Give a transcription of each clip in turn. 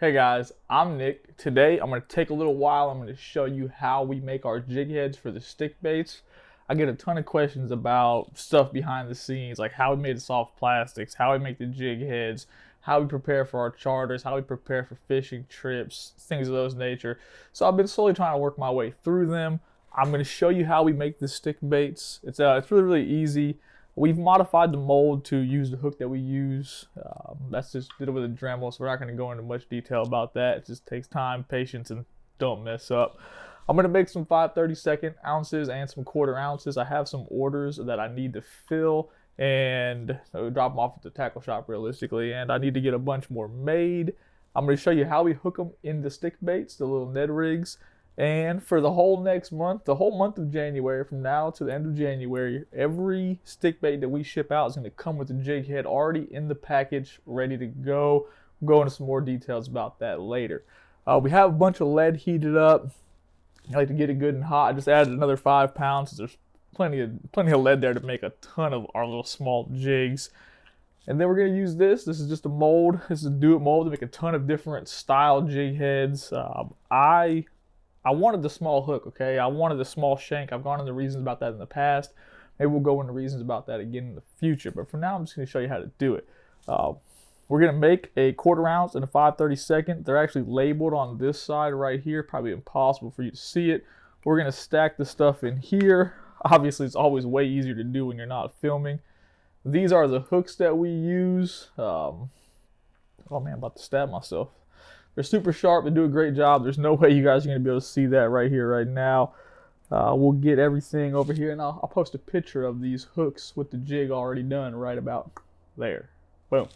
Hey guys, I'm Nick. Today I'm going to take a little while. I'm going to show you how we make our jig heads for the stick baits. I get a ton of questions about stuff behind the scenes, like how we made the soft plastics, how we make the jig heads, how we prepare for our charters, how we prepare for fishing trips, things of those nature. So I've been slowly trying to work my way through them. I'm going to show you how we make the stick baits. It's really easy. We've modified the mold to use the hook that we use. That's just did it with a Dremel, so we're not going to go into much detail about that. It just takes time, patience, and don't mess up. I'm going to make some 5/32 ounces and some 1/4 ounces. I have some orders that I need to fill and drop them off at the tackle shop realistically, and I need to get a bunch more made. I'm going to show you how we hook them in the stick baits, the little Ned rigs. And for the whole next month, the whole month of January, from now to the end of January, every stick bait that we ship out is going to come with a jig head already in the package, ready to go. We'll go into some more details about that later. We have a bunch of lead heated up. I like to get it good and hot. I just added another 5 pounds. There's plenty of lead there to make a ton of our little small jigs. And then we're going to use this. This is just a mold. This is a do-it mold to make a ton of different style jig heads. I wanted the small hook, okay? I wanted the small shank. I've gone into reasons about that in the past. Maybe we'll go into reasons about that again in the future. But for now, I'm just going to show you how to do it. We're going to make a 1/4 ounce and a 5/32. They're actually labeled on this side right here. Probably impossible for you to see it. We're going to stack the stuff in here. Obviously, it's always way easier to do when you're not filming. These are the hooks that we use. Oh man, I'm about to stab myself. They're super sharp. They do a great job. There's no way you guys are going to be able to see that right here, right now. We'll get everything over here, and I'll post a picture of these hooks with the jig already done right about there. Boom.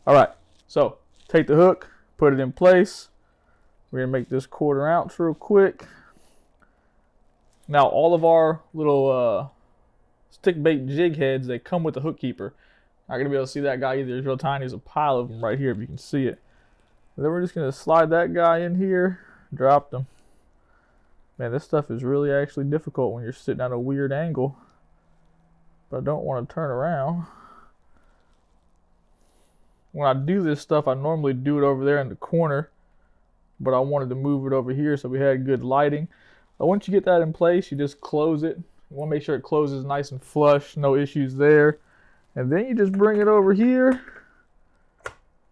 All right, so take the hook, put it in place. We're going to make this 1/4 ounce real quick. Now, all of our little stick bait jig heads, they come with a hook keeper. Not going to be able to see that guy either. It's real tiny. There's a pile of them right here if you can see it. And then we're just going to slide that guy in here, drop them. Man, this stuff is really actually difficult when you're sitting at a weird angle. But I don't want to turn around. When I do this stuff, I normally do it over there in the corner. But I wanted to move it over here so we had good lighting. But once you get that in place, you just close it. You want to make sure it closes nice and flush, no issues there. And then you just bring it over here.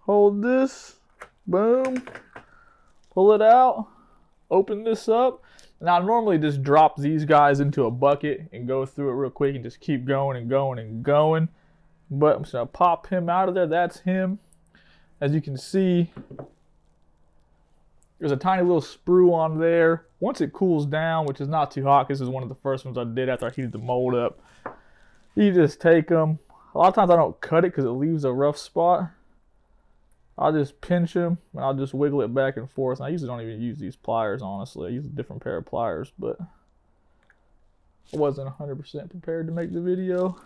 Hold this. Boom, pull it out, open this up. Now I normally just drop these guys into a bucket and go through it real quick and just keep going and going and going. But I'm just gonna pop him out of there. That's him. As you can see, there's a tiny little sprue on there. Once it cools down, which is not too hot, this is one of the first ones I did after I heated the mold up, you just take them. A lot of times I don't cut it because it leaves a rough spot. I'll just pinch them, and I'll just wiggle it back and forth. And I usually don't even use these pliers, honestly. I use a different pair of pliers, but I wasn't 100% prepared to make the video.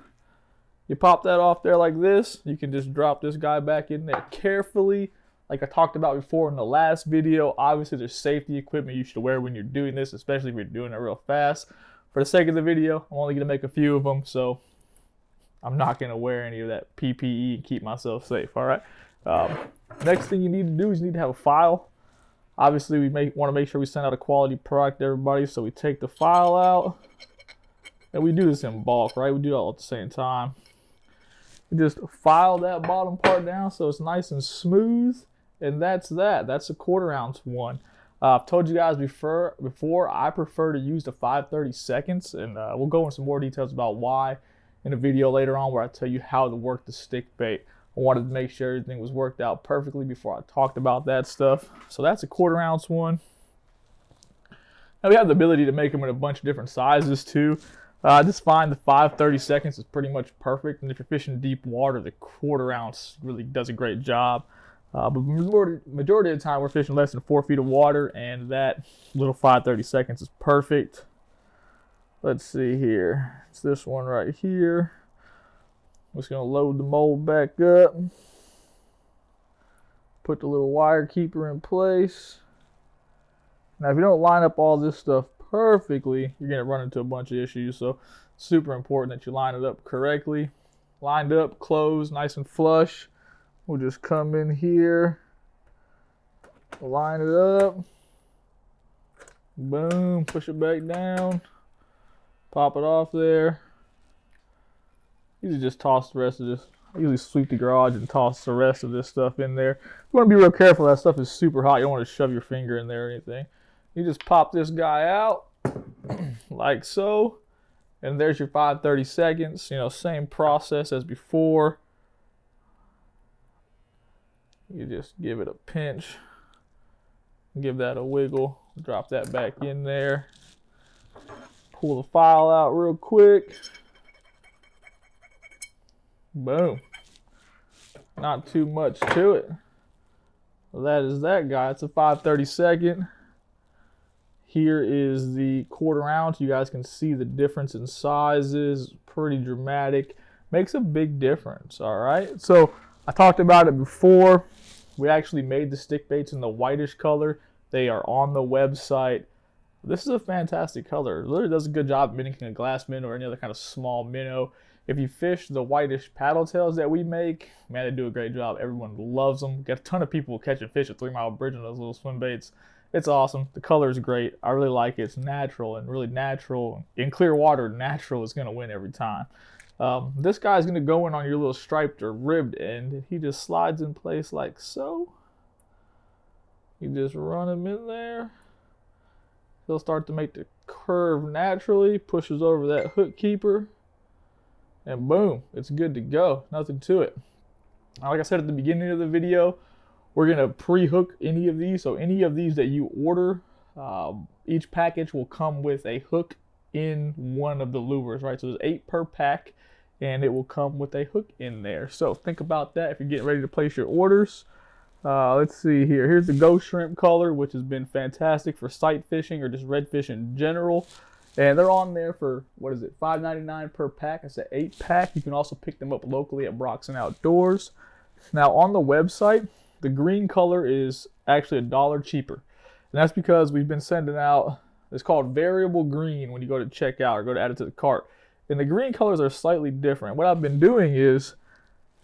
You pop that off there like this. You can just drop this guy back in there carefully. Like I talked about before in the last video, obviously there's safety equipment you should wear when you're doing this, especially if you're doing it real fast. For the sake of the video, I'm only going to make a few of them, so I'm not going to wear any of that PPE and keep myself safe, all right? Next thing you need to do is you need to have a file. Obviously, we want to make sure we send out a quality product to everybody, so we take the file out, and we do this in bulk, right? We do it all at the same time. We just file that bottom part down so it's nice and smooth, and that's that. That's a 1/4 ounce one. I've told you guys before, I prefer to use the 5/32, and we'll go into some more details about why in a video later on where I tell you how to work the stick bait. I wanted to make sure everything was worked out perfectly before I talked about that stuff. So that's a 1/4 ounce one. Now we have the ability to make them in a bunch of different sizes too. I just find the 5/32 is pretty much perfect. And if you're fishing deep water, the 1/4 ounce really does a great job. But majority of the time we're fishing less than 4 feet of water, and that little 5/32 is perfect. Let's see here. It's this one right here. I'm just going to load the mold back up. Put the little wire keeper in place. Now, if you don't line up all this stuff perfectly, you're going to run into a bunch of issues. So, super important that you line it up correctly. Lined up, closed, nice and flush. We'll just come in here, line it up, boom, push it back down, pop it off there. Usually just toss the rest of this. I usually sweep the garage and toss the rest of this stuff in there. You want to be real careful. That stuff is super hot. You don't want to shove your finger in there or anything. You just pop this guy out like so. And there's your 530 seconds. You know, same process as before. You just give it a pinch. Give that a wiggle. Drop that back in there. Pull the file out real quick. Boom. Not too much to it. Well, that is that guy. It's a 530 second. Here is the 1/4 ounce. You guys can see the difference in sizes. Pretty dramatic. Makes a big difference, all right? So I talked about it before. We actually made the stick baits in the whitish color. They are on the website. This is a fantastic color. It literally does a good job mimicking a glass minnow or any other kind of small minnow. If you fish the whitish paddle tails that we make, man, they do a great job. Everyone loves them. Got a ton of people catching fish at 3 Mile Bridge on those little swim baits. It's awesome. The color is great. I really like it. It's natural and really natural. In clear water, natural is going to win every time. This guy's going to go in on your little striped or ribbed end, and he just slides in place like so. You just run him in there. He'll start to make the curve naturally, pushes over that hook keeper, and boom, it's good to go. Nothing to it. Like I said at the beginning of the video, we're going to pre-hook any of these. So any of these that you order, each package will come with a hook in one of the lures, right? So there's 8 per pack, and it will come with a hook in there. So think about that if you're getting ready to place your orders. Let's see here. Here's the Ghost Shrimp color, which has been fantastic for sight fishing or just redfish in general. And they're on there for, what is it, $5.99 per pack. It's an 8-pack. You can also pick them up locally at Broxton Outdoors. Now, on the website, the green color is actually $1 cheaper. And that's because we've been sending out, it's called variable green when you go to checkout or go to add it to the cart. And the green colors are slightly different. What I've been doing is,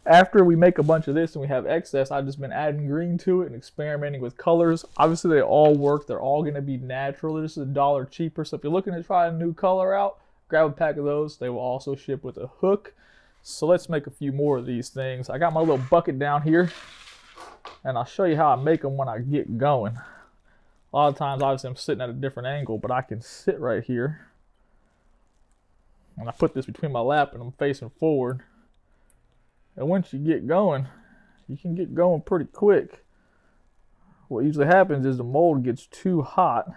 after we make a bunch of this and we have excess, I've just been adding green to it and experimenting with colors. Obviously, they all work. They're all going to be natural. This is $1 cheaper. So if you're looking to try a new color out, grab a pack of those. They will also ship with a hook. So let's make a few more of these things. I got my little bucket down here, and I'll show you how I make them when I get going. A lot of times, obviously, I'm sitting at a different angle, but I can sit right here. And I put this between my lap, and I'm facing forward. And once you get going, you can get going pretty quick. What usually happens is the mold gets too hot.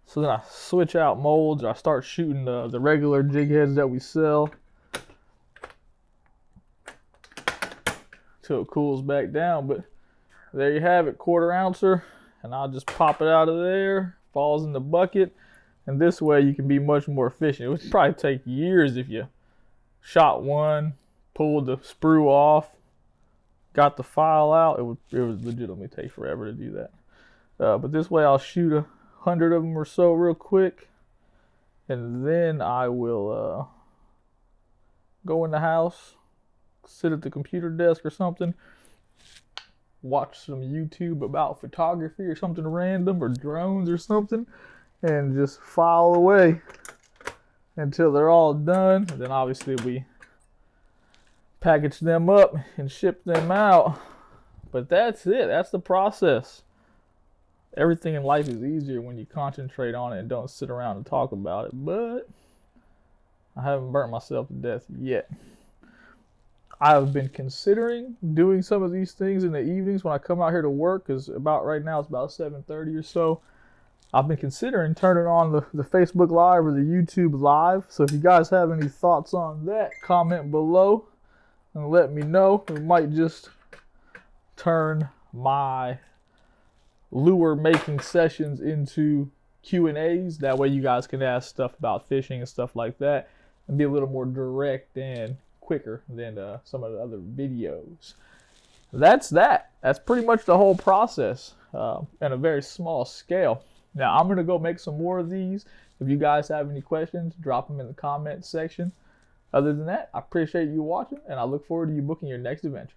So then I switch out molds, or I start shooting the regular jig heads that we sell till it cools back down. But there you have it, 1/4 ouncer. And I'll just pop it out of there, falls in the bucket. And this way you can be much more efficient. It would probably take years if you shot one, pulled the sprue off, got the file out. It would legitimately take forever to do that. But this way I'll shoot 100 of them or so real quick. And then I will go in the house, sit at the computer desk or something, watch some YouTube about photography or something random, or drones or something, and just file away until they're all done. And then obviously we package them up and ship them out. But that's it. That's the process. Everything in life is easier when you concentrate on it and don't sit around and talk about it. But I haven't burnt myself to death yet. I've been considering doing some of these things in the evenings when I come out here to work, because about right now it's about 7:30 or so. I've been considering turning on the Facebook Live or the YouTube Live. So if you guys have any thoughts on that, comment below and let me know. We might just turn my lure making sessions into Q&As. That way you guys can ask stuff about fishing and stuff like that and be a little more direct and quicker than some of the other videos. That's that. That's pretty much the whole process in a very small scale. Now I'm going to go make some more of these. If you guys have any questions, drop them in the comment section. Other than that, I appreciate you watching, and I look forward to you booking your next adventure.